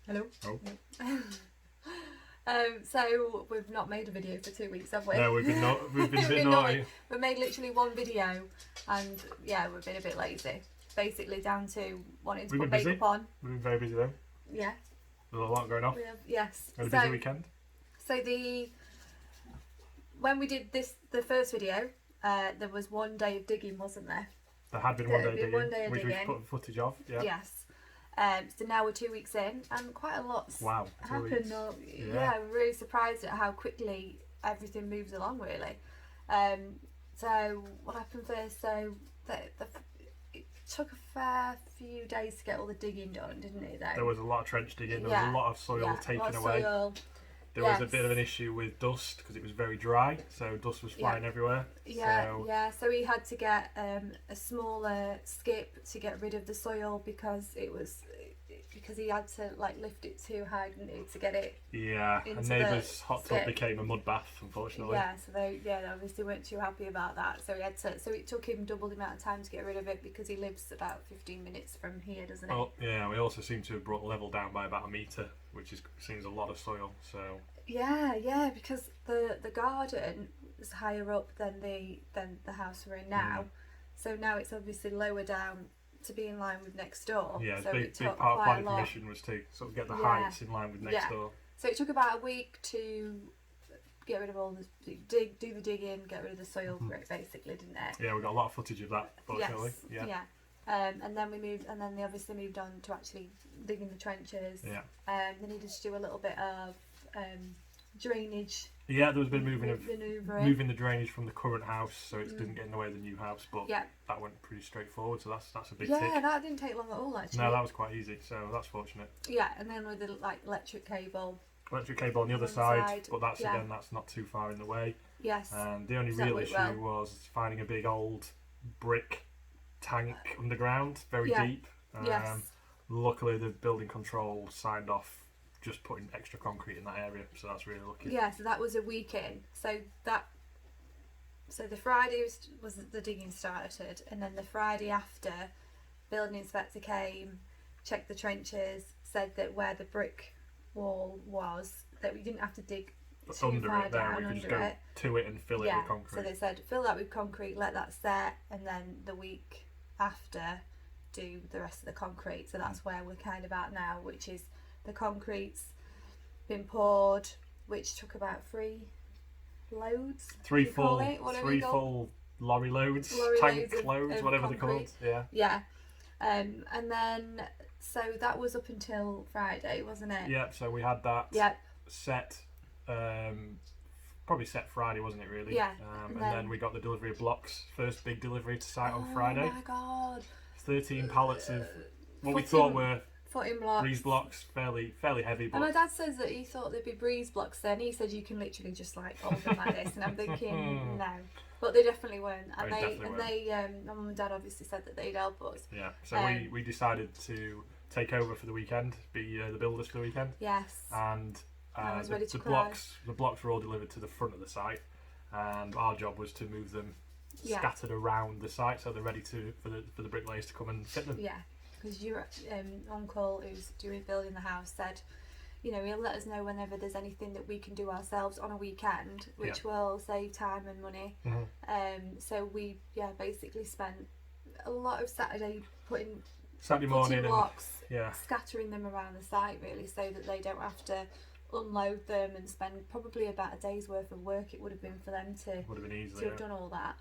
Hello. Oh. So we've not made a video for 2 weeks, have we? No, we've been a bit naughty. We made literally one video, and yeah, we've been a bit lazy. Basically, down to wanting to put makeup on. We've been very busy though. Yeah. There's a lot going on. Yes. Had a busy weekend. So when we did the first video, there was 1 day of digging, wasn't there? There had been 1 day digging, which we've put footage of. Yeah. Yes. So now we're 2 weeks in, and quite a lot's happened. Yeah, we're really surprised at how quickly everything moves along, really. So what happened first? So it took a fair few days to get all the digging done, didn't it? Though? There was a lot of trench digging. There was a lot of soil taken away. There was a bit of an issue with dust because it was very dry, so dust was flying everywhere. So he had to get a smaller skip to get rid of the soil because he had to lift it too high, didn't he, to get it. Yeah, a neighbour's hot tub became a mud bath, unfortunately. Yeah, so they obviously weren't too happy about that. So it took him double the amount of time to get rid of it because he lives about 15 minutes from here, doesn't he? Oh yeah, we also seem to have brought the level down by about 1 metre, which seems a lot of soil. So yeah, because the garden is higher up than the house we're in now, so now it's obviously lower down to be in line with next door. Yeah, so big part of planning permission was to sort of get the heights in line with next door. So it took about a week to get rid of all the do the digging, get rid of the soil for it, basically, didn't it? Yeah, we got a lot of footage of that, fortunately. Yes. Yeah. And then they obviously moved on to actually digging the trenches. Yeah. They needed to do a little bit of drainage. Yeah, there was a bit of moving the drainage from the current house so it didn't get in the way of the new house, but that went pretty straightforward, so that's a big tick. Yeah, that didn't take long at all, actually. No, that was quite easy, so that's fortunate. Yeah, and then with the electric cable on the other side, but that's not too far in the way. Yes. The only real issue was finding a big old brick tank underground, very deep. Yes. Luckily the building control signed off just putting extra concrete in that area, so that's really lucky. Yeah, so that was a week in. So the Friday was the digging started, and then the Friday after, building inspector came, checked the trenches, said that where the brick wall was, that we didn't have to dig too far down we could just go to it and fill it with concrete. So they said fill that with concrete, let that set, and then the week after do the rest of the concrete. So that's where we're kind of at now, which is the concrete's been poured, which took about 3 loads. 3 full lorry loads, tank loads, whatever they're called. Yeah. And then so that was up until Friday, wasn't it? Yeah. So we had that set. Probably set Friday, wasn't it? Really. Yeah. And then we got the delivery of blocks. First big delivery to site on Friday. Oh my god. 13 pallets of what we thought were footing blocks. Breeze blocks, fairly heavy. But and my dad says that he thought they'd be breeze blocks then. He said you can literally just hold them like this, and I'm thinking no. But they definitely weren't. And my mum and dad obviously said that they'd help us. Yeah. So we decided to take over for the weekend, be the builders for the weekend. Yes. And the blocks were all delivered to the front of the site, and our job was to move them scattered around the site so they're ready for the bricklayers to come and fit them. Yeah. Because your uncle, who's building the house, said, he'll let us know whenever there's anything that we can do ourselves on a weekend, which will save time and money. So we basically spent a lot of Saturday putting morning blocks, scattering them around the site, really, so that they don't have to unload them and spend probably about a day's worth of work. It would have been for them to have done all that.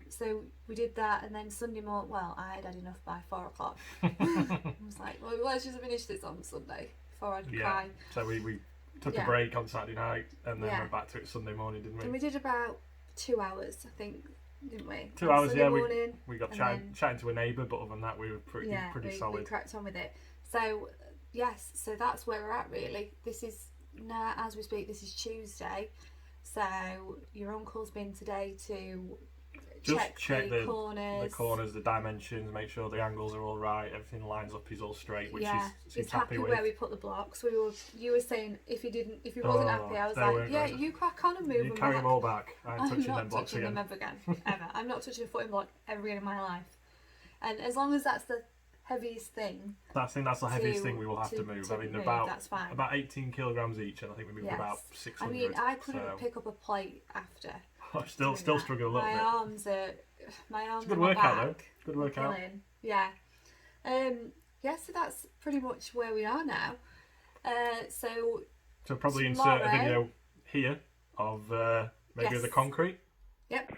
So we did that, and then Sunday morning, I had enough by 4 o'clock. I was like, well, let's just finish this on Sunday before I'd cry. So we took a break on Saturday night and then went back to it Sunday morning, didn't we? And we did about 2 hours, I think, didn't we? 2 hours, Sunday morning, we got chatting to a neighbour, but other than that we were pretty solid. We cracked on with it. So yes, so that's where we're at, really. This is now, as we speak, this is Tuesday. So your uncle's been today to check the corners, the dimensions, make sure the angles are all right, everything lines up, he's all straight, which he's happy with. Where we put the blocks. You were saying if he wasn't happy, I was like, you crack on and move them. You carry them all back. I'm touching them blocks ever again. Ever. I'm not touching a footing block ever again in my life. And as long as that's the heaviest thing. I think that's the heaviest thing we will have to move. I mean, that's fine. about 18 kilograms each, and I think we moved about 600. I mean, I couldn't pick up a plate after. I'm still struggling a little bit. My arms. It's a good workout though. Good workout. Yeah. Yeah. So that's pretty much where we are now. So probably tomorrow, insert a video here of maybe the concrete. Yep.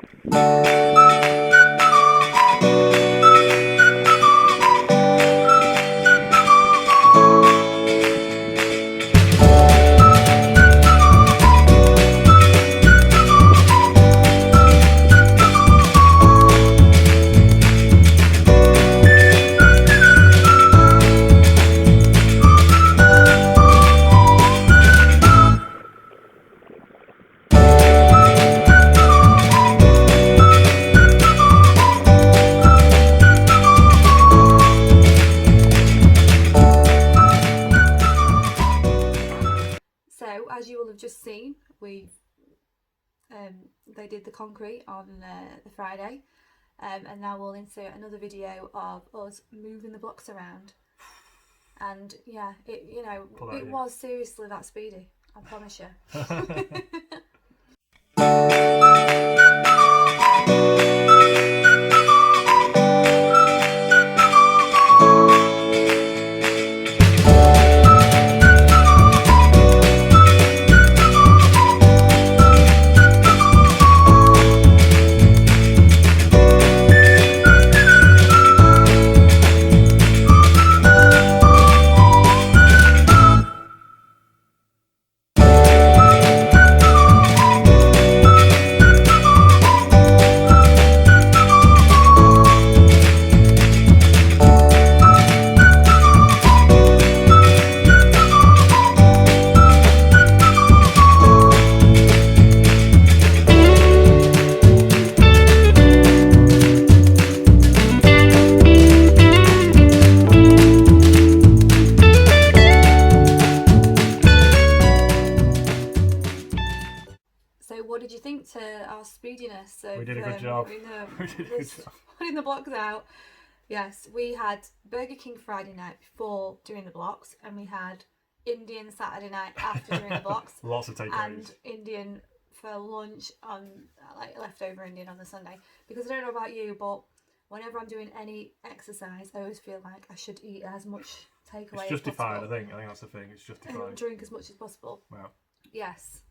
As you will have just seen, they did the concrete on the Friday, and now we'll insert another video of us moving the blocks around. And yeah, it was seriously that speedy, I promise you. What did you think to our speediness? We did a good job. Putting the blocks out. Yes, we had Burger King Friday night before doing the blocks, and we had Indian Saturday night after doing the blocks. Lots of takeaways. And Indian for lunch on leftover Indian on the Sunday. Because I don't know about you, but whenever I'm doing any exercise, I always feel like I should eat as much takeaway. It's justified. I think that's the thing. It's justified. And drink as much as possible. Wow. Yes.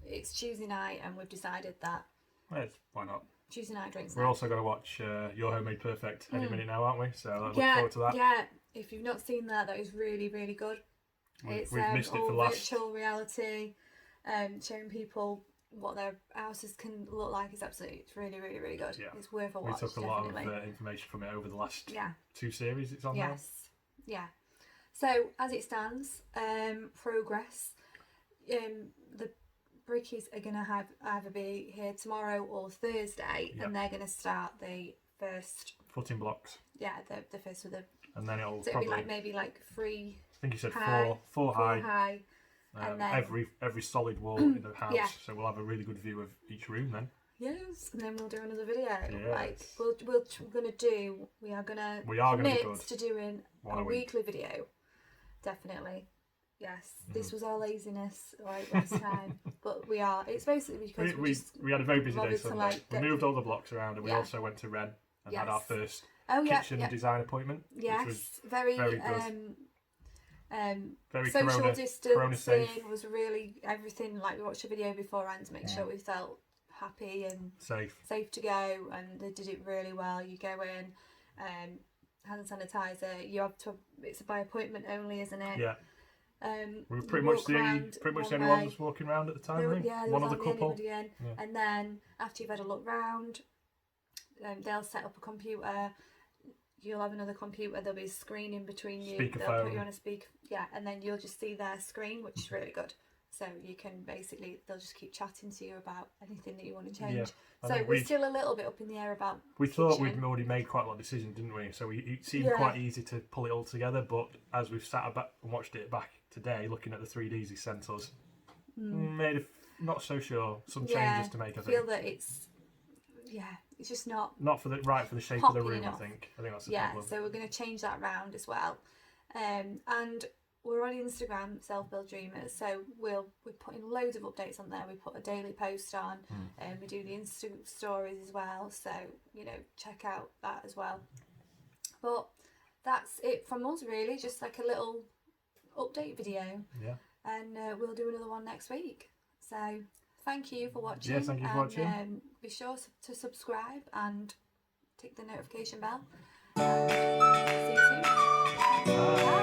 It's Tuesday night, and we've decided that. Yes, why not? Tuesday night drinks. We're also going to watch Your Homemade Perfect any minute now, aren't we? So I look forward to that. Yeah, if you've not seen that is really, really good. We've missed it for last. Virtual reality, showing people what their houses can look like. It's really, really, really good. Yeah. It's worth a watch. We took a lot of information from it over the last 2 series it's on now. Yes, yeah. So as it stands, progress. The brickies are going to either be here tomorrow or Thursday, and they're going to start the first footing blocks. Yeah, the first with the. And then it'll probably be maybe 3. I think you said four high. And then every solid wall in the house, so we'll have a really good view of each room then. Yes, and then we'll do another video. Yes. We are gonna commit to doing a weekly video. Definitely. Yes, this was our laziness last time, but we are. It's basically because we had a very busy day Sunday. We moved all the blocks around, and we also went to Wren and had our first kitchen design appointment. Yes, which was very good. Very social distancing was really everything. We watched a video beforehand to make sure we felt happy and safe to go, and they did it really well. You go in, hand sanitizer. You have to. It's by appointment only, isn't it? Yeah. We were pretty much the only ones walking around at the time. One other couple. And then after you've had a look round, they'll set up a computer. You'll have another computer. There'll be a screen in between you. They'll put you on a speaker. Yeah, and then you'll just see their screen, which is really good. So you can they'll just keep chatting to you about anything that you want to change. Yeah, so we're still a little bit up in the air about. We thought we'd already made quite a lot of decisions, didn't we? So it seemed quite easy to pull it all together. But as we've sat back and watched it back today, looking at the 3Ds he sent us, not so sure. Some changes to make. I feel that it's It's just not for the shape of the room. enough. I think that's the problem. So we're going to change that round as well. And we're on Instagram, Self Build Dreamers. So we're putting loads of updates on there. We put a daily post on, and we do the Insta stories as well. So check out that as well. But that's it from us, really. Just like a little update video. Yeah. And we'll do another one next week. So thank you for watching. Yeah, thank you for watching. Be sure to subscribe and tick the notification bell. See you soon. Bye.